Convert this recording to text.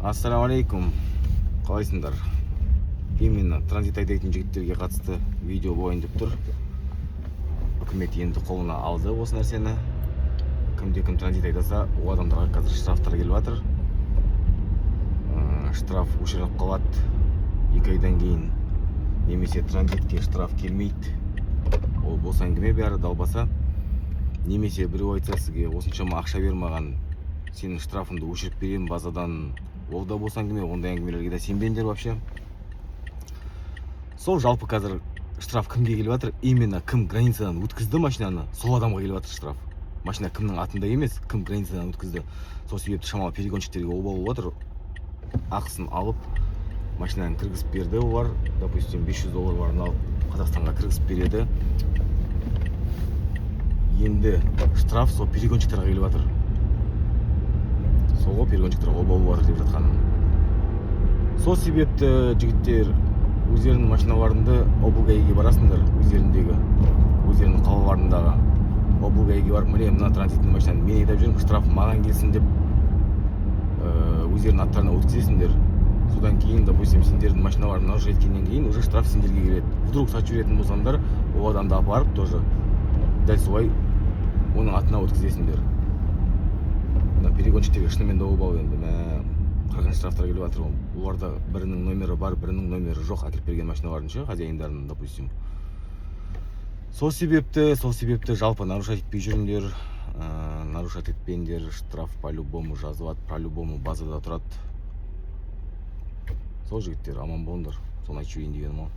Ассаламалейкум. Қалайсыңдар? Именно транзит айдайтын жігіттерге қатысты видео болайын деп тұр. Үкімет енді қолына алды осы нәрсені. Кімде-кім транзит айдаса, о адамдарға қазір штрафтар келіп жатыр. Штраф өшіріліп қалады 2 айдан кейін. Немесе транзитке штраф келмейді. Ол болса әңгіме, бәрі далбаса. Немесе біреу айтса сізге осыншама ақша бермаған, сенің штрафыңды өшіріп беремін базадан. Ол да болса әңгіме, ондай әңгімелерге де сенбеңдер вообще. Сол жалпы қазір штраф кімге келіп жатыр? Именно кім границадан өткізді машинаны, сол адамға келіп жатыр штраф. Машина кімнің атында емес, кім границадан өткізді. Сол себепті шамалы перегонщиктерге обал болып жатыр. Ақысын алып, машинаны кіргізіп берді олар. Допустим, $500 барын алып Қазақстанға кіргізіп береді. Енді штраф сол перегонщиктерге келіп жатыр. Сол перегонщиктер обал болып жатыр деп жатқаным. Сол себепті жігіттер өздерінің машиналарында облгайге барасыңдар, өздерінің қалаларындағы облгайге барып, міне мына транзитный машинаны мен айдап жүрмін, штраф маған келсін деп өздерінің аттарына өткізесіңдер. Содан кейін, допустим, сендердің машиналарын нарушать еткеннен кейін уже штраф сендерге келеді. Вдруг сатып жіберетін болсаңдар, ол адамды апарып тоже дәл солай оның атына өткізесіңдер. Перегонщиктерге шынымен де обал енді. Қырғын штрафтар келіп жатыр. Оларда бірінің номері бар, бірінің номері жоқ, әкеліп берген машиналардың ше, хозяиндарының, допустим. Сол себепті жалпы нарушать етпей жүріңдер, нарушать етпеңдер, штраф по-любому жазылады, по-любому базада тұрады. Сол жігіттер аман болыңдар. Соны айтып жіберейін дегенім ол.